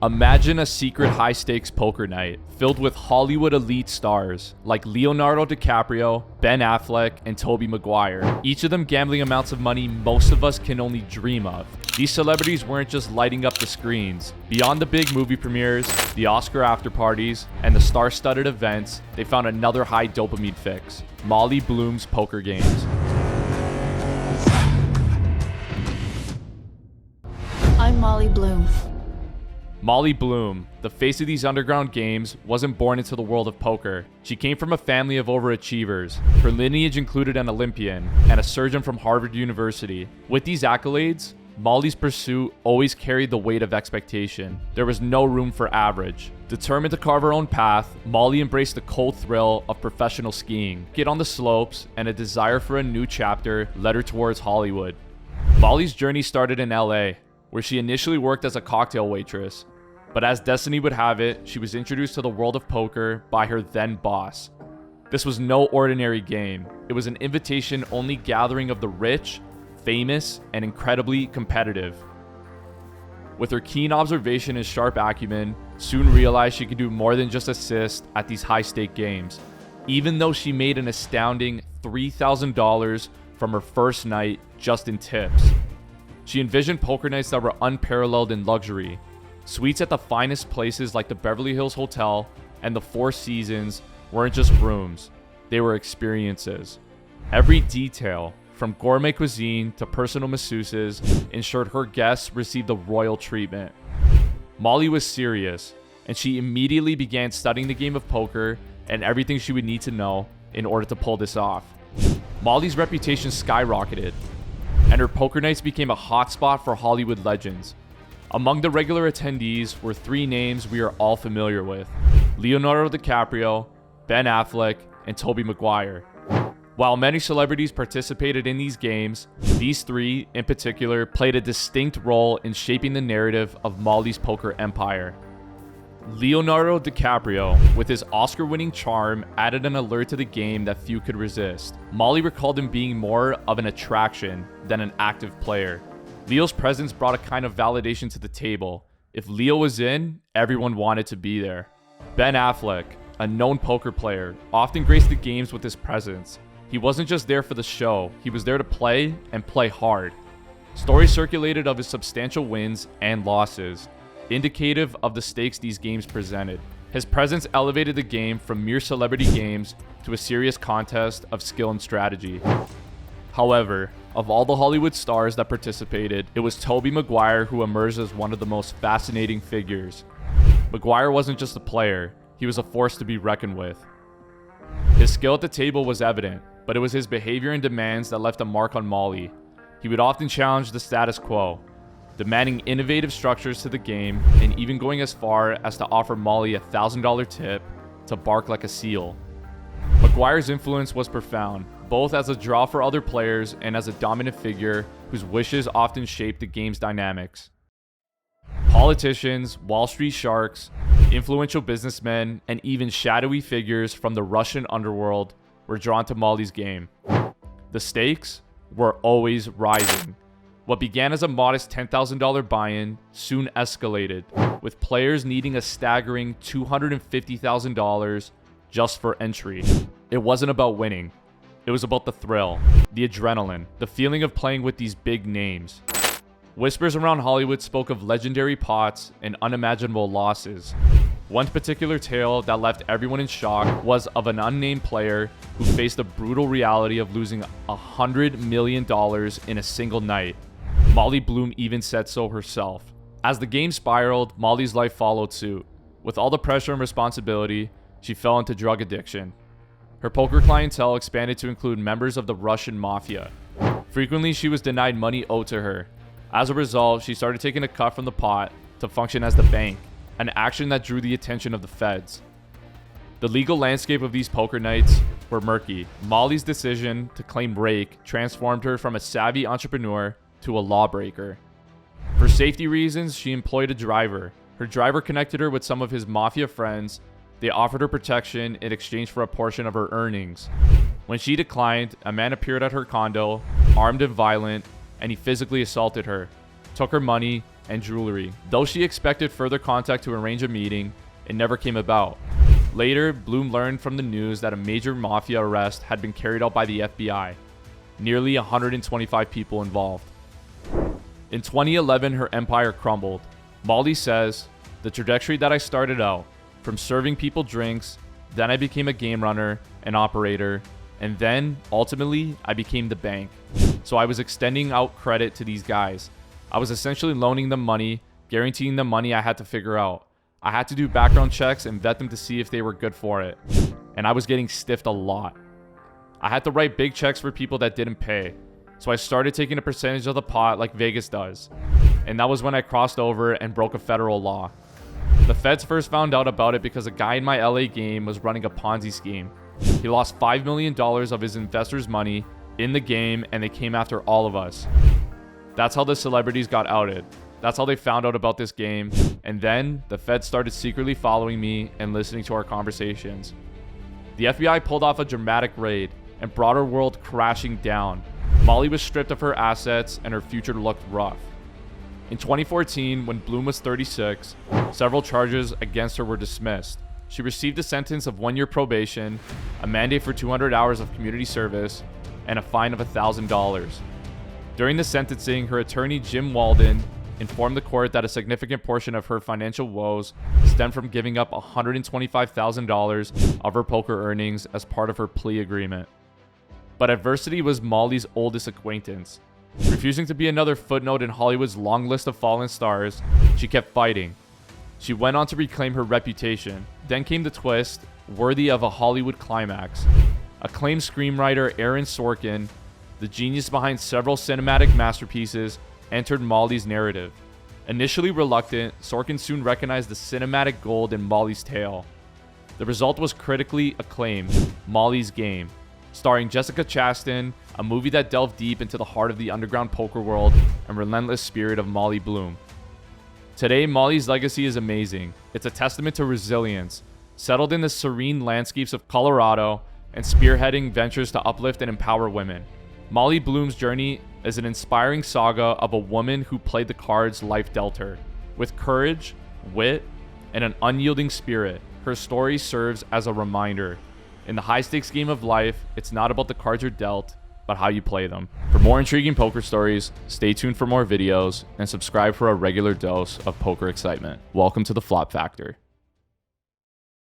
Imagine a secret high-stakes poker night filled with Hollywood elite stars like Leonardo DiCaprio, Ben Affleck, and Tobey Maguire, each of them gambling amounts of money most of us can only dream of. These celebrities weren't just lighting up the screens. Beyond the big movie premieres, the Oscar after-parties, and the star-studded events, they found another high dopamine fix: Molly Bloom's poker games. I'm Molly Bloom. Molly Bloom, the face of these underground games, wasn't born into the world of poker. She came from a family of overachievers. Her lineage included an Olympian and a surgeon from Harvard University. With these accolades, Molly's pursuit always carried the weight of expectation. There was no room for average. Determined to carve her own path, Molly embraced the cold thrill of professional skiing, get on the slopes, and a desire for a new chapter led her towards Hollywood. Molly's journey started in LA, where she initially worked as a cocktail waitress. But as destiny would have it, she was introduced to the world of poker by her then boss. This was no ordinary game. It was an invitation-only gathering of the rich, famous, and incredibly competitive. With her keen observation and sharp acumen, soon realized she could do more than just assist at these high-stake games, even though she made an astounding $3,000 from her first night just in tips. She envisioned poker nights that were unparalleled in luxury. Suites at the finest places like the Beverly Hills Hotel and the Four Seasons weren't just rooms, they were experiences. Every detail, from gourmet cuisine to personal masseuses, ensured her guests received the royal treatment. Molly was serious, and she immediately began studying the game of poker and everything she would need to know in order to pull this off. Molly's reputation skyrocketed, and her poker nights became a hotspot for Hollywood legends. Among the regular attendees were three names we are all familiar with: Leonardo DiCaprio, Ben Affleck, and Tobey Maguire. While many celebrities participated in these games, these three in particular played a distinct role in shaping the narrative of Molly's poker empire. Leonardo DiCaprio, with his Oscar-winning charm, added an allure to the game that few could resist. Molly recalled him being more of an attraction than an active player. Leo's presence brought a kind of validation to the table. If Leo was in, everyone wanted to be there. Ben Affleck, a known poker player, often graced the games with his presence. He wasn't just there for the show, he was there to play and play hard. Stories circulated of his substantial wins and losses, indicative of the stakes these games presented. His presence elevated the game from mere celebrity games to a serious contest of skill and strategy. However, of all the Hollywood stars that participated, it was Tobey Maguire who emerged as one of the most fascinating figures. Maguire wasn't just a player, he was a force to be reckoned with. His skill at the table was evident, but it was his behavior and demands that left a mark on Molly. He would often challenge the status quo, demanding innovative structures to the game, and even going as far as to offer Molly a $1,000 tip to bark like a seal. Maguire's influence was profound, both as a draw for other players and as a dominant figure whose wishes often shaped the game's dynamics. Politicians, Wall Street sharks, influential businessmen, and even shadowy figures from the Russian underworld were drawn to Molly's game. The stakes were always rising. What began as a modest $10,000 buy-in soon escalated, with players needing a staggering $250,000 just for entry. It wasn't about winning. It was about the thrill, the adrenaline, the feeling of playing with these big names. Whispers around Hollywood spoke of legendary pots and unimaginable losses. One particular tale that left everyone in shock was of an unnamed player who faced the brutal reality of losing $100 million in a single night. Molly Bloom even said so herself. As the game spiraled, Molly's life followed suit. With all the pressure and responsibility, she fell into drug addiction. Her poker clientele expanded to include members of the Russian mafia. Frequently, she was denied money owed to her. As a result, she started taking a cut from the pot to function as the bank, an action that drew the attention of the feds. The legal landscape of these poker nights were murky. Molly's decision to claim rake transformed her from a savvy entrepreneur to a lawbreaker. For safety reasons, she employed a driver. Her driver connected her with some of his mafia friends. They offered her protection in exchange for a portion of her earnings. When she declined, a man appeared at her condo, armed and violent, and he physically assaulted her, took her money, and jewelry. Though she expected further contact to arrange a meeting, it never came about. Later, Bloom learned from the news that a major mafia arrest had been carried out by the FBI. Nearly 125 people involved. In 2011, her empire crumbled. Molly says, "The trajectory that I started out, from serving people drinks, then I became a game runner, an operator, and then, ultimately, I became the bank. So I was extending out credit to these guys. I was essentially loaning them money, guaranteeing them money I had to figure out. I had to do background checks and vet them to see if they were good for it. And I was getting stiffed a lot. I had to write big checks for people that didn't pay. So I started taking a percentage of the pot like Vegas does. And that was when I crossed over and broke a federal law. The feds first found out about it because a guy in my LA game was running a Ponzi scheme. He lost $5 million of his investors' money in the game, and they came after all of us. That's how the celebrities got outed. That's how they found out about this game. And then the feds started secretly following me and listening to our conversations. The FBI pulled off a dramatic raid and brought our world crashing down. Molly was stripped of her assets and her future looked rough. In 2014, when Bloom was 36, several charges against her were dismissed. She received a sentence of 1 year probation, a mandate for 200 hours of community service, and a fine of $1,000. During the sentencing, her attorney Jim Walden informed the court that a significant portion of her financial woes stemmed from giving up $125,000 of her poker earnings as part of her plea agreement. But adversity was Molly's oldest acquaintance. Refusing to be another footnote in Hollywood's long list of fallen stars, she kept fighting. She went on to reclaim her reputation. Then came the twist, worthy of a Hollywood climax. Acclaimed screenwriter Aaron Sorkin, the genius behind several cinematic masterpieces, entered Molly's narrative. Initially reluctant, Sorkin soon recognized the cinematic gold in Molly's tale. The result was critically acclaimed, Molly's Game, starring Jessica Chastain, a movie that delved deep into the heart of the underground poker world and relentless spirit of Molly Bloom. Today, Molly's legacy is amazing. It's a testament to resilience, settled in the serene landscapes of Colorado, and spearheading ventures to uplift and empower women. Molly Bloom's journey is an inspiring saga of a woman who played the cards life dealt her. With courage, wit, and an unyielding spirit, her story serves as a reminder. In the high-stakes game of life, it's not about the cards you're dealt, but how you play them. For more intriguing poker stories, stay tuned for more videos, and subscribe for a regular dose of poker excitement. Welcome to the Flop Factor.